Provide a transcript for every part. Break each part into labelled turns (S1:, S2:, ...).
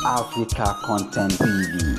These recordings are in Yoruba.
S1: Africa Content TV.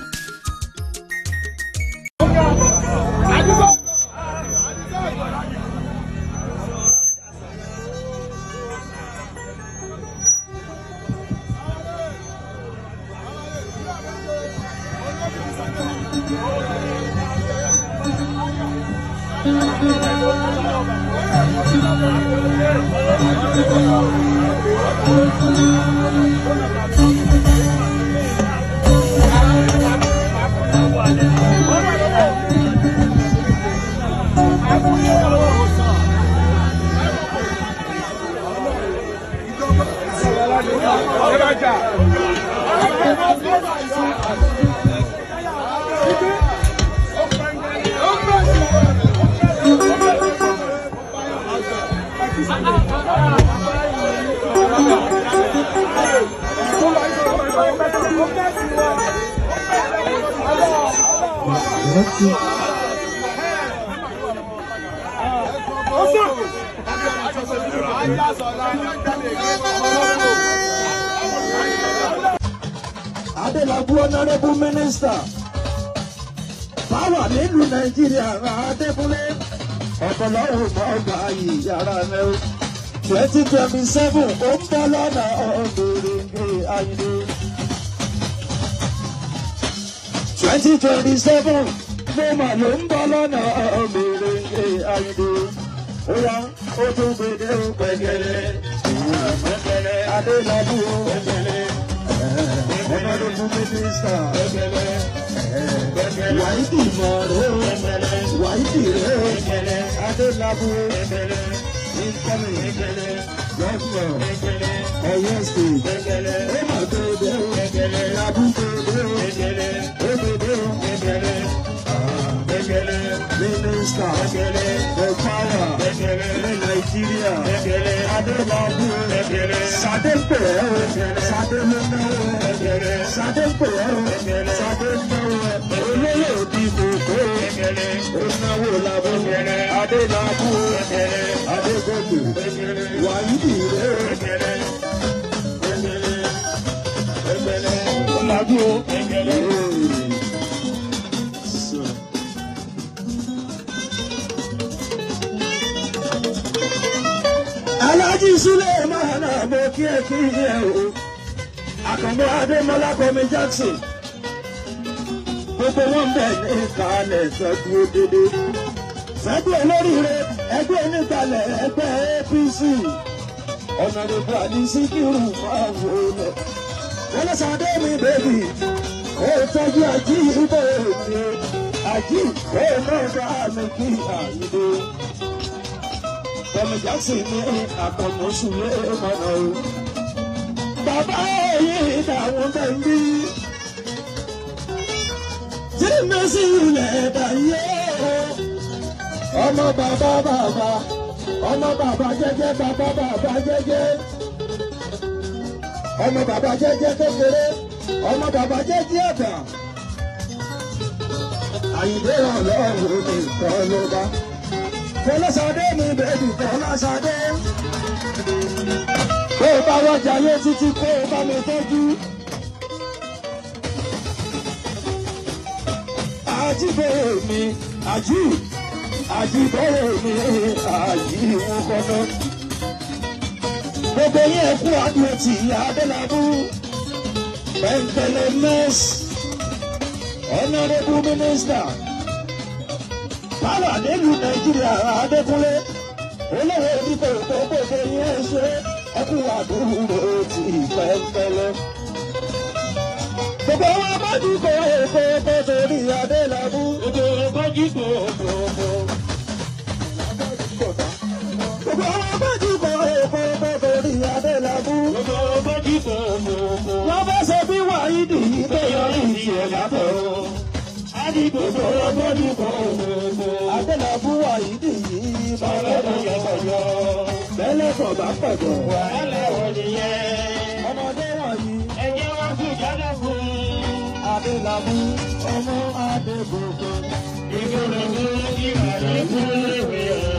S2: Adelabu Honorable Minister, Power nílùú Nàìjíríà Adékúnlé, ọ̀pọ̀lọpọ̀ ọgbà ìyára rẹ̀ 2027 ó ń bọ́ lọ́nà ọ̀gbìnrin ayé. 2027 mo mà ló ń bọ́ lọ́nà ọ̀gbìnrin ayé. Ó yá ó tún gbèdé ó pẹ̀gẹ́lẹ́, Adelabu pẹ̀gẹ́lẹ́. Honorable Minister, Wáìdì Mọ̀rẹ́, Wáìdì Rẹ̀, Adelabu, incoming, Governor, Ọ̀yọ́ State, Ọmọdé, Abuja, Minister, the power, Nigeria, Adelabu, Sadepe, Sadepe, Sadepe, olóyè òdìbò onáwó làbọ Adelabu, Adégòkè, Wáìdì Ọlábí Alhaji Suleiman mo kí ẹ o. Àkànmọ́ Adémọ́lá Kọ́mi Jackson. Gbogbo wọn bẹ̀ ní ìkàlẹ̀ sọ́dún òdòdó. Sẹ́gbẹ́ olóríire ẹgbẹ́ onígbàlẹ̀ ẹgbẹ́ APC. Honorable Ali Sikiru máa wò lọ. Wọ́n lọ sàdé mi bèbí. Ó tọ́jú àjí ìbò mi. Àjí ó náà bá mi kí àyídó. Kọ́mi Jackson ní àkànmọ́sùn lé mọ́nà o. Bàbá yìí dàwọn bẹ́ẹ̀ ń bí. Tí mi sì lẹ̀ dàyé o. Ọmọ bàbá bàbá, ọmọ bàbá jẹ́jẹ́ bàbá bàbá jẹ́jẹ́. Ọmọ bàbá jẹ́jẹ́ kékeré, ọmọ bàbá jẹ́jẹ́ àgbà. Àyìndé Ọlọ́run nìkan ló bá. Fọláṣadé mi bèbí Fọláṣadé. Kó o bá wájà yé títí kó o bá mi tọ́jú. Àjíbẹ̀rẹ̀ mi, àjíbẹ̀rẹ̀ mi, àjíwọ̀n kọ́nà. Gbogbo yẹn kú àdúrà tí Adélábù. Pẹ̀ntẹ̀lẹ̀ mẹ́s. Honorable Minister. Power nílùú Nàìjíríà Adékúnlé. Olówó oníkó gbogbo yẹn ṣe ẹkú àdúró ti pẹ̀ntẹ̀lẹ̀. Gbogbo wọn bájú kò èkó tó torí Adélábù. Gbogbo bájú kò gbogbo. Gbogbo wọn bájú kò èkó tó torí Adélábù. Gbogbo bájú kò gbogbo. Wọ́n bá ṣe bí Wáìdì tó yọrí ìṣẹ̀ látọ̀. Gbogbo wọn bájú kò gbogbo. Adélábù Wáìdì yìí bá lọ́dọ̀ yọ̀bọ̀yọ̀. Bẹ́lẹ̀ kọ̀ bá pẹ̀jọ̀. Wàhálà wọ̀ nìyẹn. Ọmọdé wọ̀nyí. Ẹ̀jẹ̀ wọn kú jáde fún Adélábù ọmọ Adégòkè. Ìgbòho ìrọ̀lẹ́ fún ìwé ọ̀.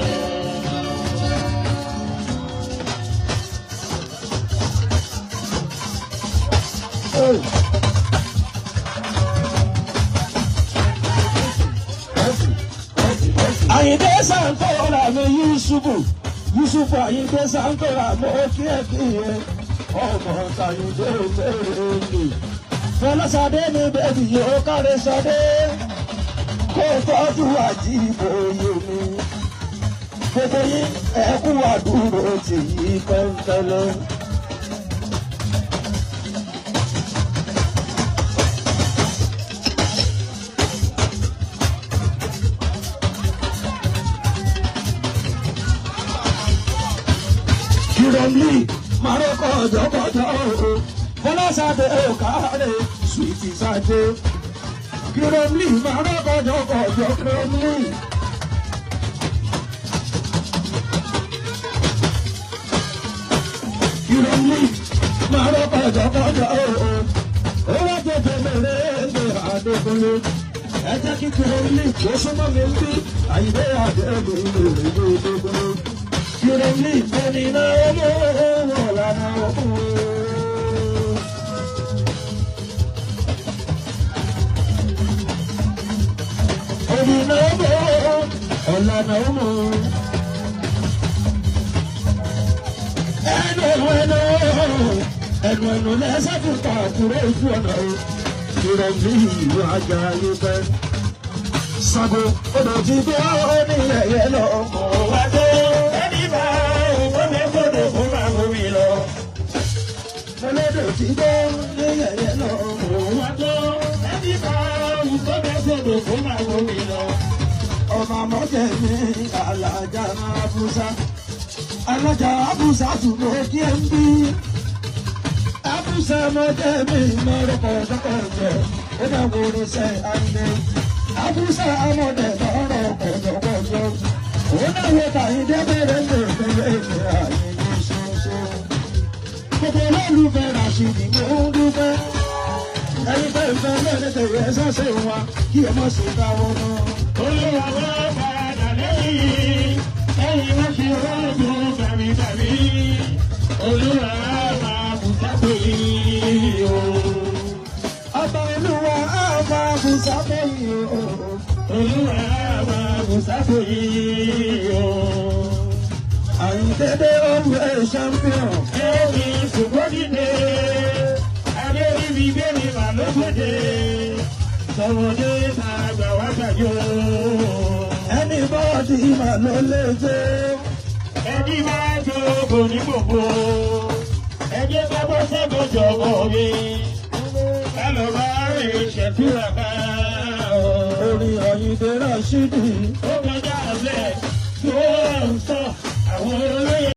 S2: Àyìndé Sankora mi Yusufu Àyìndé Sankora mo kíyèkíyè ọmọ Àyìndé òmèrè. Fọláṣadé ní bẹ́ẹ̀ni yóò kárí Ṣadé kó tọ́jú Àjíbóyè mi. Gbogbo yín ẹ̀kú àdúró tì yí pẹ́ńpẹ́lẹ́. Kìrọ̀mì Maroko jọ̀kọ̀jọ̀ o, Fọláṣadé òkàrè Sweety Ṣadé. Kìrọ̀mì Maroko jọ̀kọ̀jọ̀ Kìrọ̀mì. Kìrọ̀mì Maroko jọ̀kọ̀jọ̀ o, owó tètè mẹ́rẹ̀ẹ́gbẹ̀ Adékúnlé. Ẹ jẹ́ kí Kìrọ̀mì kó súnmọ́ mi bí Àyìndé Adékúnlé Adékúnlé. Kìrọ̀mì ẹni náà ló lànà òkú. Ẹni náà ló lànà òkú. Ẹnu lẹ́sẹ̀ fún kàkúrẹ́ ojú ọ̀nà o. Kìrọ̀mì ìlú ajá yóò fẹ́. Ṣàngó odò ti gbé ọ́ ní ẹ̀yẹ lọ. Mo wá dé. Olódò tí gbó ní yẹ̀yẹ́ lọ. Òun wá tó ẹbí bá ìkọ́bẹ̀ sódò fún màwó mi lọ. Ọmọ àmọ́jẹ̀ mi alájà Abusa. Alájà Abusa tùbọ̀ kí ẹ ń bí. Abusa mọ́jẹ̀ mi mọ́rọ́kọ̀ dọ́kọ̀jẹ̀. Ó bá wo ní sẹ́ Àyìndé. Abusa amọ̀dẹ̀ lọ́rọ̀ kọ̀jọ̀kọ̀jọ̀. Òun náà wo Àyìndé bẹ̀rẹ̀ lè bẹ̀rẹ̀ ìgbé Àyìndé ṣoṣo. Gbogbo olólùfẹ́ Rashidi mo ń dúpẹ́. Ẹyin fẹ́ ìfẹ́ lẹ́lẹ́ tẹ̀wé ẹ̀sẹ̀ wa kí ẹ má ṣe dáwọ́ náà. Olúwa wá padà lẹ́yìn, ẹ̀yin wá fi rọ́ọ̀dù bẹ̀mí. Olúwa máa bùsápò yìí o. Ọba Olúwa á máa bùsápò yìí o. Olúwa á máa bùsápò yìí o. Àyìndé always champion. Ẹni ṣùgbọ́dìde, Adébíbí bẹ́ẹ̀ni màlúùdé, tọmọdé tàgbà wá gbàjọ. Ẹni bọ́ọ̀dì mà ló lè jẹ́. Ẹni máa jó kò ní gbogbo. Ẹjẹ́ bá bọ́ sẹ́gun jọ̀wọ́ mi. Kálọ̀ bá rìn ṣẹ̀túrà ká. Orin Àyìndé Rashidi. Ó kọjá àbẹ́